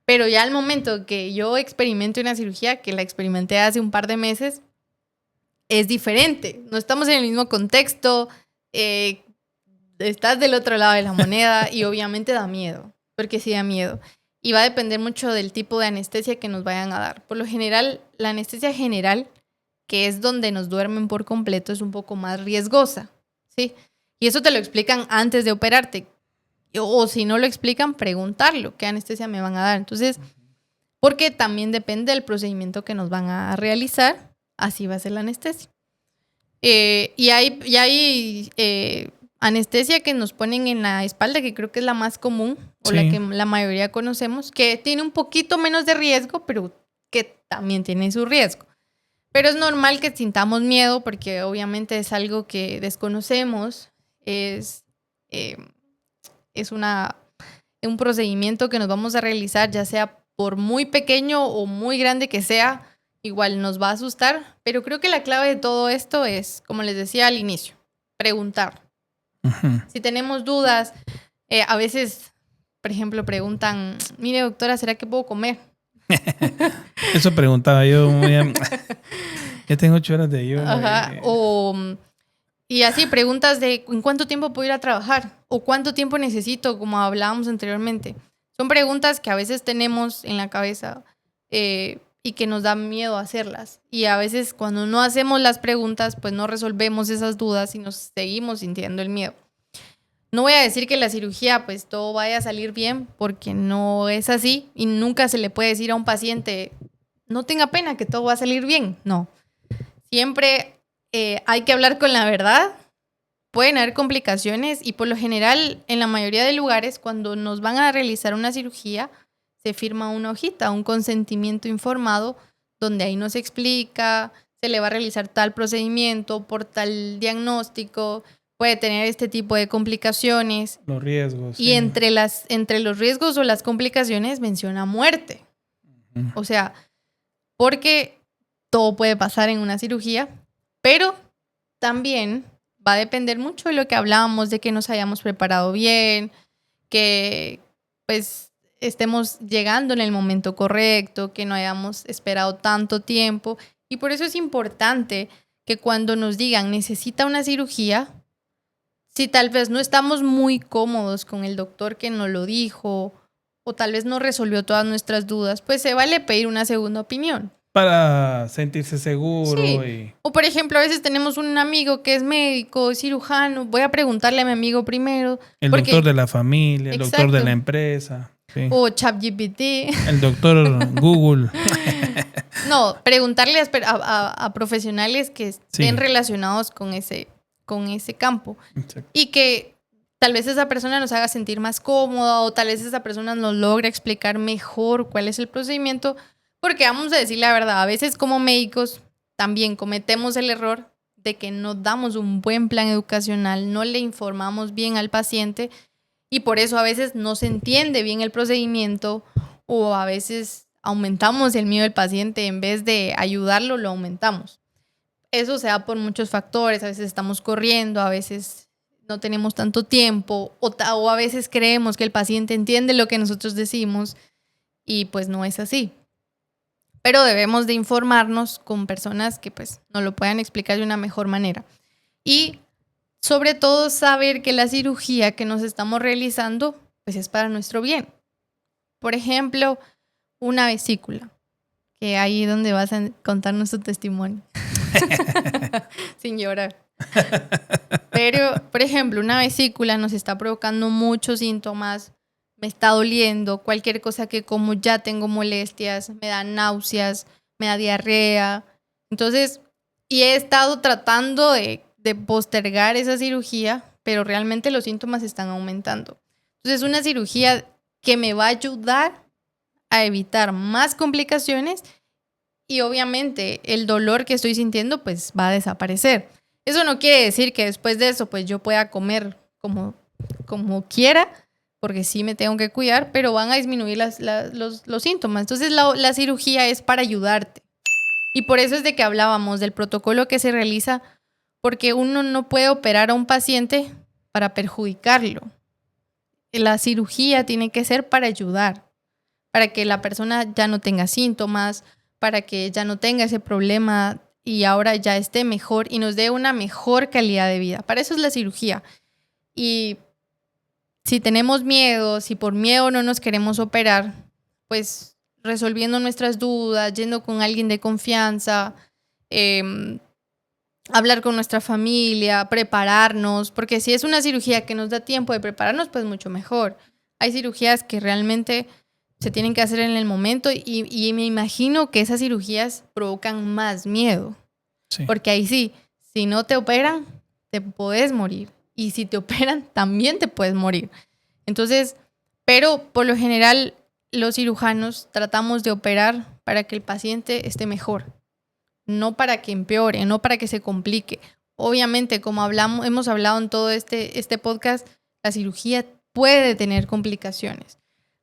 Pero ya al momento que yo experimente una cirugía, que la experimenté hace un par de meses, es diferente. No estamos en el mismo contexto, estás del otro lado de la moneda y obviamente da miedo, porque sí da miedo. Y va a depender mucho del tipo de anestesia que nos vayan a dar. Por lo general, la anestesia general, que es donde nos duermen por completo, es un poco más riesgosa, ¿sí? Y eso te lo explican antes de operarte. O si no lo explican, preguntarlo, ¿qué anestesia me van a dar? Entonces, porque también depende del procedimiento que nos van a realizar, así va a ser la anestesia. Y hay anestesia que nos ponen en la espalda, que creo que es la más común, o la que la mayoría conocemos, que tiene un poquito menos de riesgo, pero que también tiene su riesgo. Pero es normal que sintamos miedo, porque obviamente es algo que desconocemos, es un procedimiento que nos vamos a realizar, ya sea por muy pequeño o muy grande que sea, igual nos va a asustar, pero creo que la clave de todo esto es, como les decía al inicio, preguntar. Uh-huh. Si tenemos dudas, a veces, por ejemplo, preguntan, mire doctora, ¿será que puedo comer? Eso preguntaba yo. Ya tengo 8 horas de ayuno. Ajá. Y así preguntas de ¿en cuánto tiempo puedo ir a trabajar? ¿O cuánto tiempo necesito? Como hablábamos anteriormente. Son preguntas que a veces tenemos en la cabeza y que nos da miedo hacerlas. Y a veces cuando no hacemos las preguntas, pues no resolvemos esas dudas y nos seguimos sintiendo el miedo. No voy a decir que la cirugía pues todo vaya a salir bien, porque no es así y nunca se le puede decir a un paciente no tenga pena que todo va a salir bien. No. Siempre hay que hablar con la verdad pueden haber complicaciones y por lo general, en la mayoría de lugares, cuando nos van a realizar una cirugía, se firma una hojita, un consentimiento informado, donde ahí nos explica, se le va a realizar tal procedimiento por tal diagnóstico, puede tener este tipo de complicaciones. Los riesgos. Y entre los riesgos o las complicaciones menciona muerte. O sea, porque todo puede pasar en una cirugía, pero también va a depender mucho de lo que hablábamos, de que nos hayamos preparado bien, que pues estemos llegando en el momento correcto, que no hayamos esperado tanto tiempo. Y por eso es importante que cuando nos digan necesita una cirugía, si tal vez no estamos muy cómodos con el doctor que nos lo dijo o tal vez no resolvió todas nuestras dudas, pues se vale pedir una segunda opinión. Para sentirse seguro. Sí. O por ejemplo, a veces tenemos un amigo que es médico, cirujano. Voy a preguntarle a mi amigo primero. El doctor de la familia, el doctor de la empresa. Sí. O ChatGPT. El doctor Google. No, preguntarle a profesionales que estén relacionados con ese campo. Exacto. Y que tal vez esa persona nos haga sentir más cómoda o tal vez esa persona nos logre explicar mejor cuál es el procedimiento. Porque vamos a decir la verdad, a veces como médicos también cometemos el error de que no damos un buen plan educacional, no le informamos bien al paciente y por eso a veces no se entiende bien el procedimiento o a veces aumentamos el miedo del paciente en vez de ayudarlo, lo aumentamos. Eso se da por muchos factores, a veces estamos corriendo, a veces no tenemos tanto tiempo o a veces creemos que el paciente entiende lo que nosotros decimos y pues no es así. Pero debemos de informarnos con personas que pues nos lo puedan explicar de una mejor manera. Y sobre todo saber que la cirugía que nos estamos realizando pues es para nuestro bien. Por ejemplo, una vesícula, que ahí es donde vas a contarnos tu testimonio. Sin llorar. Pero, por ejemplo, una vesícula nos está provocando muchos síntomas. Me está doliendo, cualquier cosa que como ya tengo molestias, me da náuseas, me da diarrea. Entonces, y he estado tratando de postergar esa cirugía, pero realmente los síntomas están aumentando. Entonces, es una cirugía que me va a ayudar a evitar más complicaciones y obviamente el dolor que estoy sintiendo pues va a desaparecer. Eso no quiere decir que después de eso pues yo pueda comer como quiera, porque sí me tengo que cuidar, pero van a disminuir los síntomas. Entonces la cirugía es para ayudarte. Y por eso es de que hablábamos del protocolo que se realiza, porque uno no puede operar a un paciente para perjudicarlo. La cirugía tiene que ser para ayudar, para que la persona ya no tenga síntomas, para que ya no tenga ese problema y ahora ya esté mejor y nos dé una mejor calidad de vida. Para eso es la cirugía. Y si tenemos miedo, si por miedo no nos queremos operar, pues resolviendo nuestras dudas, yendo con alguien de confianza, hablar con nuestra familia, prepararnos, porque si es una cirugía que nos da tiempo de prepararnos, pues mucho mejor. Hay cirugías que realmente se tienen que hacer en el momento y me imagino que esas cirugías provocan más miedo. Sí. Porque ahí sí, si no te operan, te puedes morir. Y si te operan, también te puedes morir. Entonces, pero por lo general, los cirujanos tratamos de operar para que el paciente esté mejor. No para que empeore, no para que se complique. Obviamente, como hemos hablado en todo este podcast, la cirugía puede tener complicaciones.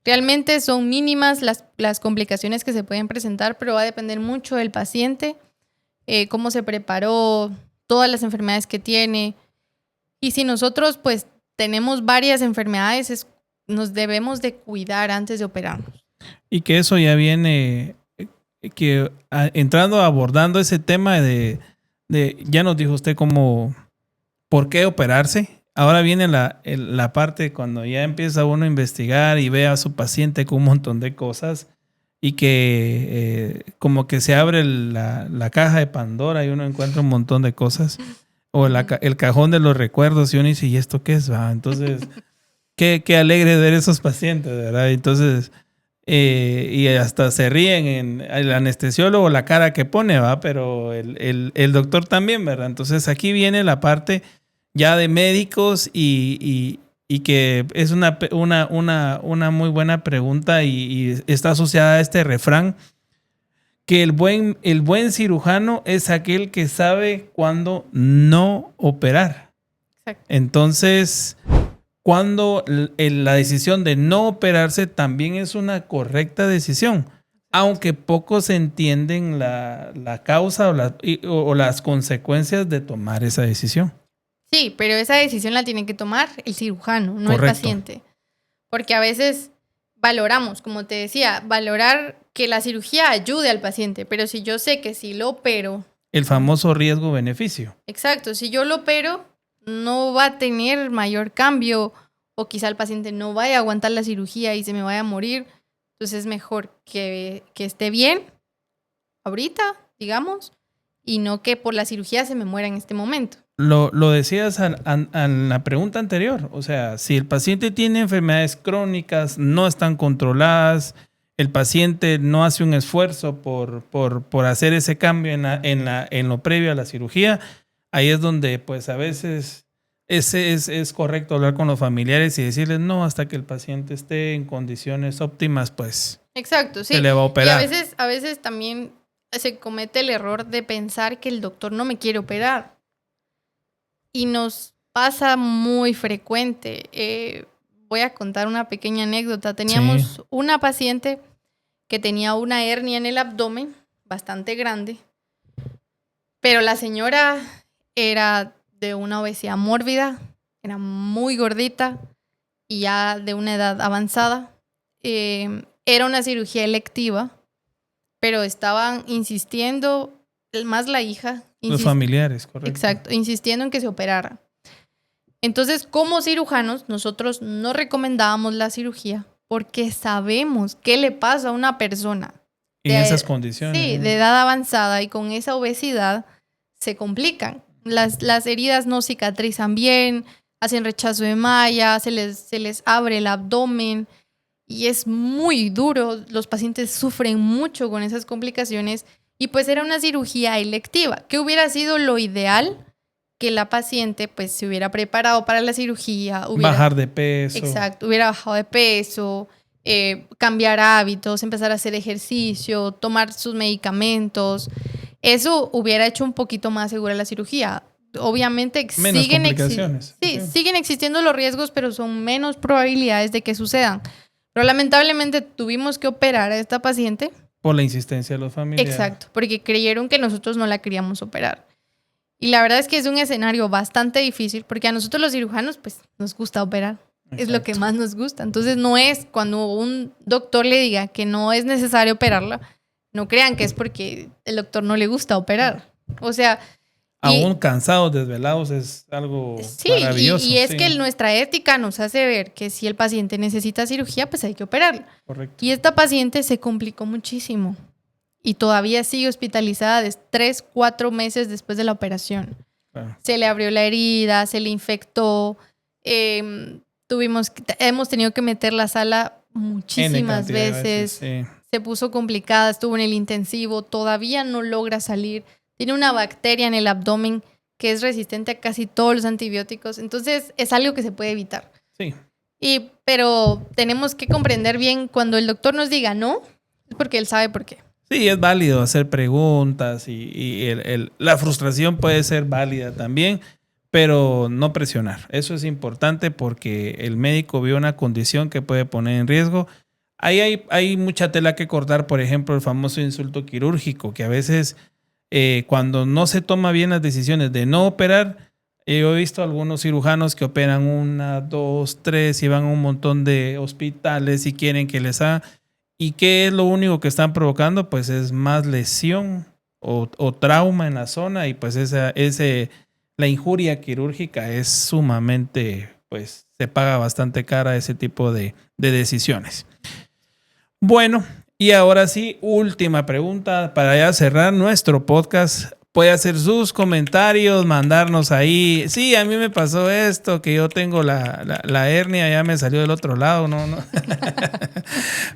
Realmente son mínimas las complicaciones que se pueden presentar, pero va a depender mucho del paciente, cómo se preparó, todas las enfermedades que tiene. Y si nosotros pues tenemos varias enfermedades, nos debemos de cuidar antes de operarnos. Y que eso ya viene, que entrando, abordando ese tema de ya nos dijo usted como, ¿por qué operarse? Ahora viene la parte cuando ya empieza uno a investigar y ve a su paciente con un montón de cosas y que como que se abre la caja de Pandora y uno encuentra un montón de cosas. O el cajón de los recuerdos y uno dice, ¿y esto qué es? ¿Va? Entonces, qué alegre ver esos pacientes, ¿verdad? Entonces, y hasta se ríen en el anestesiólogo, la cara que pone, ¿va? Pero el doctor también, ¿verdad? Entonces, aquí viene la parte ya de médicos y que es una muy buena pregunta y está asociada a este refrán, que el buen cirujano es aquel que sabe cuándo no operar. Exacto. Entonces, cuando la decisión de no operarse también es una correcta decisión, aunque pocos entienden la causa o las consecuencias de tomar esa decisión. Sí, pero esa decisión la tiene que tomar el cirujano, no Correcto. el paciente. Porque a veces valoramos, como te decía, valorar que la cirugía ayude al paciente, pero si yo sé que si lo opero... El famoso riesgo-beneficio. Exacto, si yo lo opero, no va a tener mayor cambio o quizá el paciente no vaya a aguantar la cirugía y se me vaya a morir. Entonces es mejor que esté bien ahorita, digamos, y no que por la cirugía se me muera en este momento. Lo decías en la pregunta anterior. O sea, si el paciente tiene enfermedades crónicas, no están controladas, el paciente no hace un esfuerzo por hacer ese cambio en lo previo a la cirugía, ahí es donde pues a veces es correcto hablar con los familiares y decirles no, hasta que el paciente esté en condiciones óptimas, pues exacto, sí. se le va a operar. Y a veces también se comete el error de pensar que el doctor no me quiere operar. Y nos pasa muy frecuente. Voy a contar una pequeña anécdota. Teníamos una paciente que tenía una hernia en el abdomen bastante grande, pero la señora era de una obesidad mórbida, era muy gordita y ya de una edad avanzada. Era una cirugía electiva, pero estaban insistiendo, más la hija. Los familiares, correcto. Exacto, insistiendo en que se operara. Entonces, como cirujanos, nosotros no recomendábamos la cirugía porque sabemos qué le pasa a una persona. En esas condiciones. Sí, de edad avanzada y con esa obesidad se complican. Las heridas no cicatrizan bien, hacen rechazo de malla, se les abre el abdomen y es muy duro. Los pacientes sufren mucho con esas complicaciones. Y pues era una cirugía electiva, que hubiera sido lo ideal que la paciente pues se hubiera preparado para la cirugía. Bajar de peso. Exacto, hubiera bajado de peso, cambiar hábitos, empezar a hacer ejercicio, tomar sus medicamentos. Eso hubiera hecho un poquito más segura la cirugía. Obviamente menos complicaciones. Siguen existiendo los riesgos, pero son menos probabilidades de que sucedan. Pero lamentablemente tuvimos que operar a esta paciente. Por la insistencia de los familiares. Exacto, porque creyeron que nosotros no la queríamos operar. Y la verdad es que es un escenario bastante difícil porque a nosotros los cirujanos pues nos gusta operar. Exacto. Es lo que más nos gusta. Entonces no es cuando un doctor le diga que no es necesario operarla, no crean que es porque el doctor no le gusta operar. O sea... Aún cansados, desvelados, es algo maravilloso. Y es que nuestra ética nos hace ver que si el paciente necesita cirugía, pues hay que operarlo. Correcto. Y esta paciente se complicó muchísimo y todavía sigue hospitalizada de 3-4 meses después de la operación. Claro. Se le abrió la herida, se le infectó, hemos tenido que meter la sala muchísimas veces. Sí. Se puso complicada, estuvo en el intensivo, todavía no logra salir. Tiene una bacteria en el abdomen que es resistente a casi todos los antibióticos. Entonces, es algo que se puede evitar. Sí. Pero tenemos que comprender bien cuando el doctor nos diga no, es porque él sabe por qué. Sí, es válido hacer preguntas y la frustración puede ser válida también, pero no presionar. Eso es importante porque el médico vio una condición que puede poner en riesgo. Ahí hay mucha tela que cortar, por ejemplo, el famoso insulto quirúrgico, que a veces... cuando no se toman bien las decisiones de no operar, yo he visto algunos cirujanos que operan 1, 2, 3 y van a un montón de hospitales y quieren que les hagan. ¿Y qué es lo único que están provocando? Pues es más lesión o trauma en la zona y pues la injuria quirúrgica es sumamente, pues se paga bastante cara ese tipo de decisiones. Bueno. Y ahora sí, última pregunta para ya cerrar nuestro podcast. Puede hacer sus comentarios, mandarnos ahí. Sí, a mí me pasó esto, que yo tengo la hernia, ya me salió del otro lado, ¿no?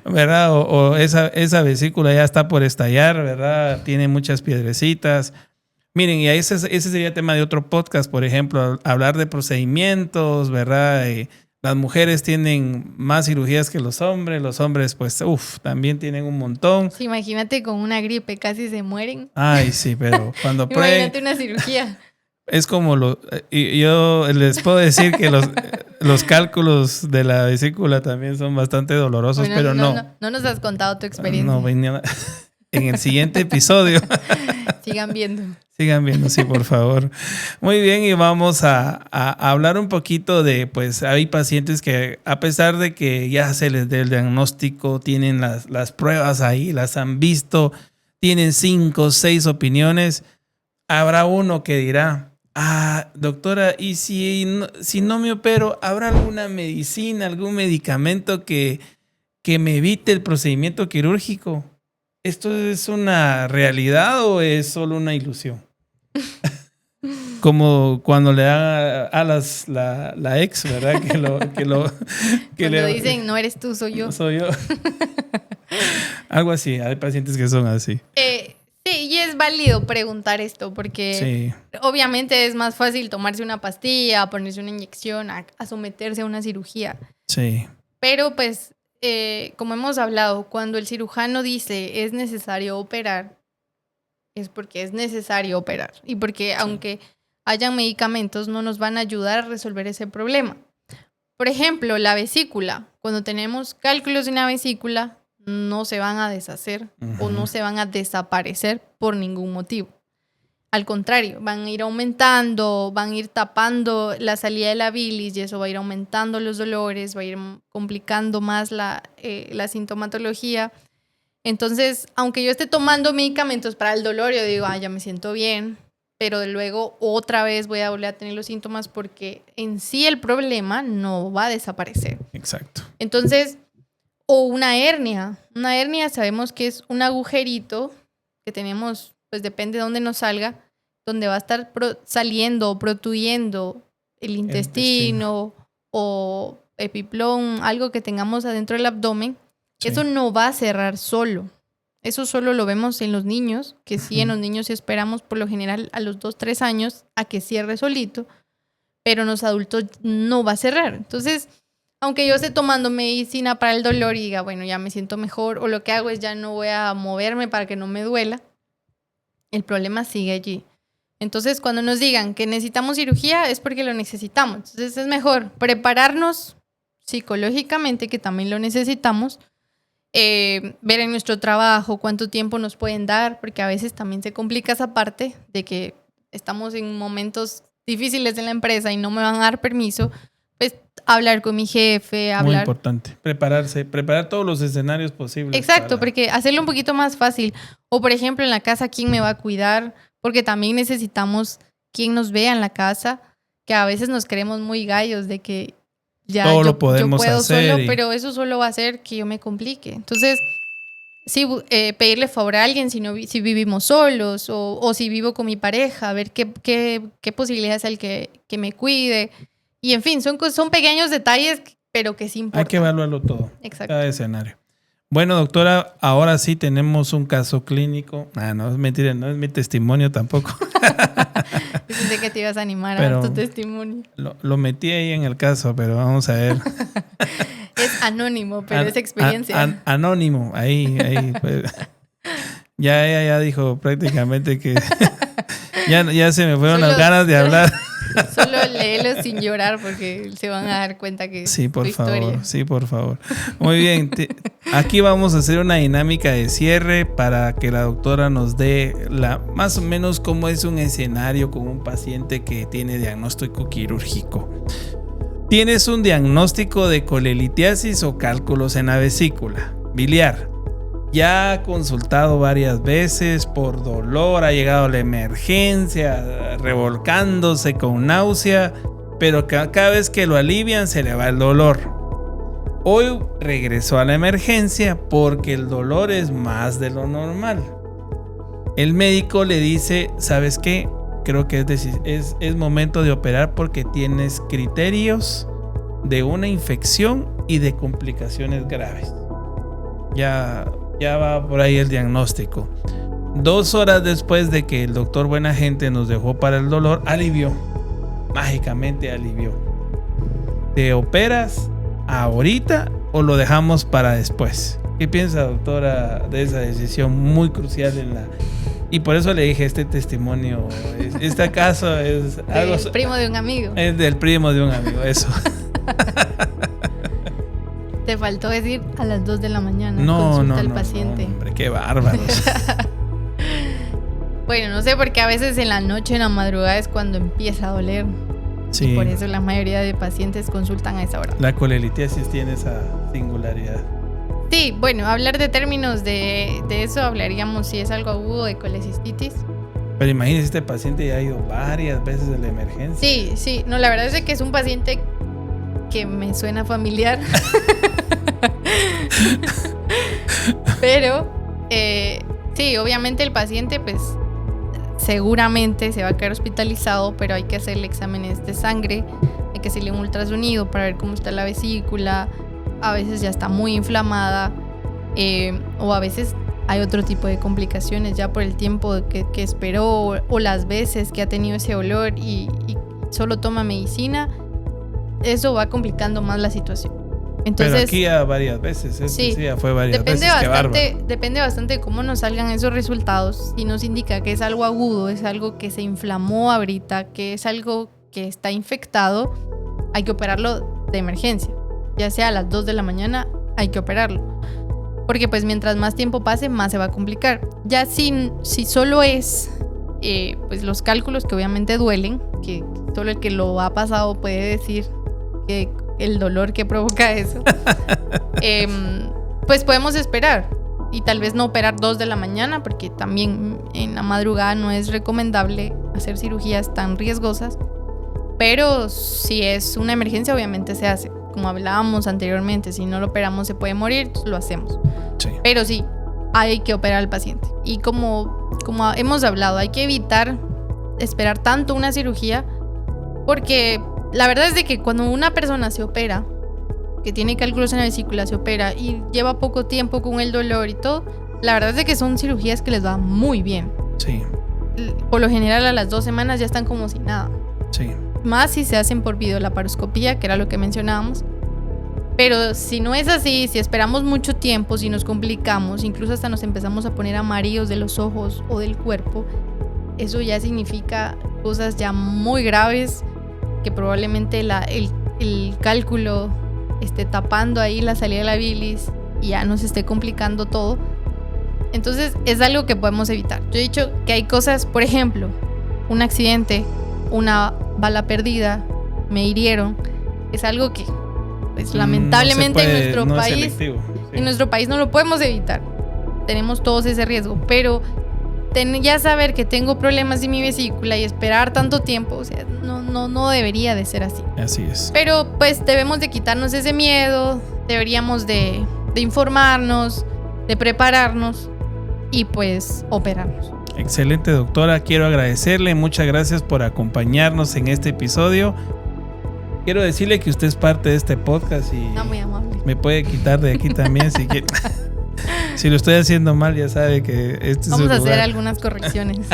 ¿Verdad? O esa vesícula ya está por estallar, ¿verdad? Tiene muchas piedrecitas. Miren, y ese sería tema de otro podcast, por ejemplo, hablar de procedimientos, ¿verdad? Las mujeres tienen más cirugías que los hombres pues, también tienen un montón. Sí, imagínate con una gripe, casi se mueren. Ay, sí, pero cuando imagínate una cirugía. Es como yo les puedo decir que los cálculos de la vesícula también son bastante dolorosos, bueno, pero no nos has contado tu experiencia. No, en el siguiente episodio. Sigan viendo. Sigan viendo, sí, por favor. Muy bien, y vamos a hablar un poquito de, pues, hay pacientes que a pesar de que ya se les dé el diagnóstico, tienen las pruebas ahí, las han visto, tienen 5 o 6 opiniones, habrá uno que dirá, doctora, ¿y si no me opero, habrá alguna medicina, algún medicamento que me evite el procedimiento quirúrgico? ¿Esto es una realidad o es solo una ilusión? Como cuando le da alas la ex, ¿verdad? Cuando dicen, no eres tú, soy yo. Soy yo. Algo así, hay pacientes que son así. Sí, y es válido preguntar esto porque obviamente es más fácil tomarse una pastilla, ponerse una inyección, a someterse a una cirugía. Sí. Pero pues, como hemos hablado, cuando el cirujano dice es necesario operar, es porque es necesario operar. Y porque aunque hayan medicamentos, no nos van a ayudar a resolver ese problema. Por ejemplo, la vesícula. Cuando tenemos cálculos en la vesícula, no se van a deshacer o no se van a desaparecer por ningún motivo. Al contrario, van a ir aumentando, van a ir tapando la salida de la bilis y eso va a ir aumentando los dolores, va a ir complicando más la sintomatología. Entonces, aunque yo esté tomando medicamentos para el dolor, yo digo, ya me siento bien, pero luego otra vez voy a volver a tener los síntomas porque en sí el problema no va a desaparecer. Exacto. Entonces, o una hernia. Una hernia sabemos que es un agujerito que tenemos, pues depende de dónde nos salga, donde va a estar saliendo o protuyendo el intestino o epiplón, algo que tengamos adentro del abdomen. Sí. Eso no va a cerrar solo. Eso solo lo vemos en los niños, que sí, en los niños esperamos por lo general a los 2-3 años a que cierre solito, pero en los adultos no va a cerrar. Entonces, aunque yo esté tomando medicina para el dolor y diga, bueno, ya me siento mejor, o lo que hago es ya no voy a moverme para que no me duela, el problema sigue allí. Entonces, cuando nos digan que necesitamos cirugía, es porque lo necesitamos. Entonces, es mejor prepararnos psicológicamente, que también lo necesitamos, ver en nuestro trabajo cuánto tiempo nos pueden dar, porque a veces también se complica esa parte de que estamos en momentos difíciles en la empresa y no me van a dar permiso, pues hablar con mi jefe, hablar. Muy importante, preparar todos los escenarios posibles. Exacto, porque hacerlo un poquito más fácil. O por ejemplo, en la casa, ¿quién me va a cuidar? Porque también necesitamos quien nos vea en la casa, que a veces nos creemos muy gallos de que ya todo yo, lo podemos yo puedo hacer solo, pero eso solo va a hacer que yo me complique. Entonces, sí, pedirle favor a alguien si vivimos solos o si vivo con mi pareja, a ver qué posibilidades hay que me cuide. Y en fin, son pequeños detalles, pero que sí importan. Hay que evaluarlo todo. Exacto. Cada escenario. Bueno, doctora, ahora sí tenemos un caso clínico. No es mentira, no es mi testimonio tampoco. Pensé que te ibas a animar pero a tu testimonio. Lo metí ahí en el caso, pero vamos a ver. Es anónimo, pero es experiencia. Anónimo, ahí. Pues. Ya dijo prácticamente que ya se me fueron las ganas de hablar. Solo léelo sin llorar porque se van a dar cuenta que sí, por tu favor, historia. Sí, por favor. Muy bien. Aquí vamos a hacer una dinámica de cierre para que la doctora nos dé más o menos cómo es un escenario con un paciente que tiene diagnóstico quirúrgico. Tienes un diagnóstico de colelitiasis o cálculos en la vesícula biliar. Ya ha consultado varias veces por dolor, ha llegado a la emergencia, revolcándose con náusea, pero cada vez que lo alivian se le va el dolor. Hoy regresó a la emergencia porque el dolor es más de lo normal. El médico le dice, ¿sabes qué? Creo que es momento de operar porque tienes criterios de una infección y de complicaciones graves. Ya va por ahí el diagnóstico. 2 horas después de que el doctor buena gente nos dejó para el dolor, alivió. Mágicamente alivió. ¿Te operas ahorita o lo dejamos para después? ¿Qué piensa, doctora, de esa decisión muy crucial y por eso le dije este testimonio? Este caso es algo... Del primo de un amigo. Es del primo de un amigo, eso. Te faltó decir a las 2 de la mañana. No, al paciente. No, hombre, qué bárbaros. Bueno, no sé, porque a veces en la noche, en la madrugada es cuando empieza a doler. Sí. Y por eso la mayoría de pacientes consultan a esa hora. La colelitiasis tiene esa singularidad. Sí, bueno, hablar de términos de eso, hablaríamos si es algo agudo de colecistitis. Pero imagínese, este paciente ya ha ido varias veces a la emergencia. Sí, no, la verdad es que es un paciente que me suena familiar. Pero, sí, obviamente el paciente, pues, seguramente se va a quedar hospitalizado, pero hay que hacerle exámenes de sangre, hay que hacerle un ultrasonido para ver cómo está la vesícula. A veces ya está muy inflamada, o a veces hay otro tipo de complicaciones ya por el tiempo que esperó o las veces que ha tenido ese olor y solo toma medicina. Eso va complicando más la situación. Entonces, pero aquí ya varias veces, sí, ya fue varias veces. Depende bastante de cómo nos salgan esos resultados. Si nos indica que es algo agudo, es algo que se inflamó ahorita, que es algo que está infectado, hay que operarlo de emergencia. Ya sea a las 2 de la mañana, hay que operarlo. Porque pues mientras más tiempo pase, más se va a complicar. Ya si solo es pues los cálculos que obviamente duelen, que solo el que lo ha pasado puede decir que el dolor que provoca eso, pues podemos esperar y tal vez no operar 2 de la mañana, porque también en la madrugada no es recomendable hacer cirugías tan riesgosas. Pero si es una emergencia, obviamente se hace. Como hablábamos anteriormente, si no lo operamos se puede morir, lo hacemos. Sí. Pero sí, hay que operar al paciente. Y como hemos hablado, hay que evitar esperar tanto una cirugía, porque la verdad es de que cuando una persona se opera, que tiene cálculos en la vesícula, se opera y lleva poco tiempo con el dolor y todo, la verdad es de que son cirugías que les va muy bien. Sí. Por lo general a las 2 semanas ya están como si nada. Sí. Más si se hacen por videolaparoscopía, que era lo que mencionábamos. Pero si no es así, si esperamos mucho tiempo, si nos complicamos, incluso hasta nos empezamos a poner amarillos de los ojos o del cuerpo, eso ya significa cosas ya muy graves, que probablemente el cálculo esté tapando ahí la salida de la bilis y ya nos esté complicando todo. Entonces es algo que podemos evitar. Yo he dicho que hay cosas, por ejemplo, un accidente, una bala perdida, me hirieron, es algo que pues lamentablemente no en nuestro país, sí. En nuestro país no lo podemos evitar. Tenemos todos ese riesgo, pero ya saber que tengo problemas en mi vesícula y esperar tanto tiempo, o sea, no debería de ser así. Así es. Pero pues debemos de quitarnos ese miedo, deberíamos de informarnos, de prepararnos y pues operarnos. Excelente, doctora. Quiero agradecerle. Muchas gracias por acompañarnos en este episodio. Quiero decirle que usted es parte de este podcast y muy amable. Me puede quitar de aquí también si quiere. Si lo estoy haciendo mal, ya sabe que este vamos es a hacer algunas correcciones.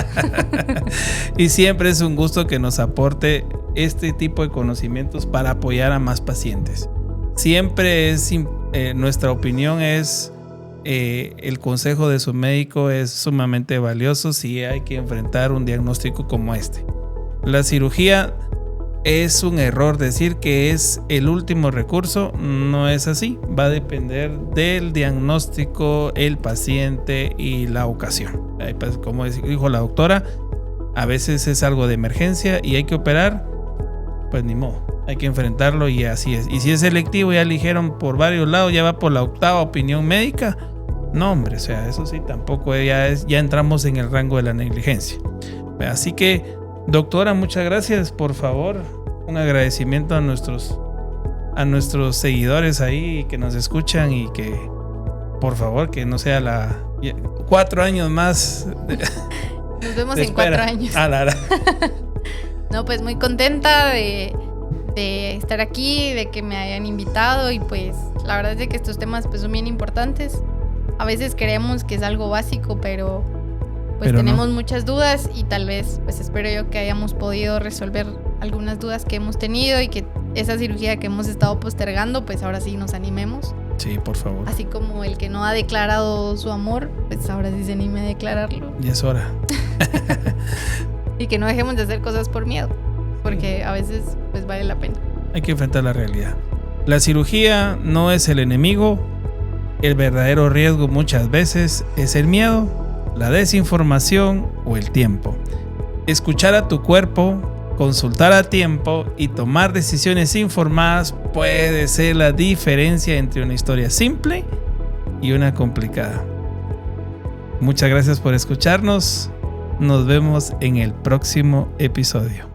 Y siempre es un gusto que nos aporte este tipo de conocimientos para apoyar a más pacientes. Siempre es nuestra opinión es el consejo de su médico es sumamente valioso si hay que enfrentar un diagnóstico como este. La cirugía es un error decir que es el último recurso, no es así. Va a depender del diagnóstico, el paciente y la ocasión. Como dijo la doctora, a veces es algo de emergencia y hay que operar, pues ni modo, hay que enfrentarlo y así es. Y si es selectivo, ya eligieron por varios lados, ya va por la 8ª opinión médica. No, hombre, o sea, eso sí, tampoco ya entramos en el rango de la negligencia. Así que, doctora, muchas gracias. Por favor, un agradecimiento a nuestros seguidores ahí que nos escuchan y que, por favor, que no sea 4 años más. Nos vemos en 4 años. No, pues muy contenta de estar aquí, de que me hayan invitado y pues la verdad es de que estos temas pues son bien importantes. A veces creemos que es algo básico, pero pues Pero tenemos no. muchas dudas y tal vez, pues espero yo que hayamos podido resolver algunas dudas que hemos tenido y que esa cirugía que hemos estado postergando, pues ahora sí nos animemos. Sí, por favor. Así como el que no ha declarado su amor, pues ahora sí se anime a declararlo. Ya es hora. Y que no dejemos de hacer cosas por miedo, porque a veces pues vale la pena. Hay que enfrentar la realidad. La cirugía no es el enemigo. El verdadero riesgo muchas veces es el miedo, la desinformación o el tiempo. Escuchar a tu cuerpo, consultar a tiempo y tomar decisiones informadas puede ser la diferencia entre una historia simple y una complicada. Muchas gracias por escucharnos. Nos vemos en el próximo episodio.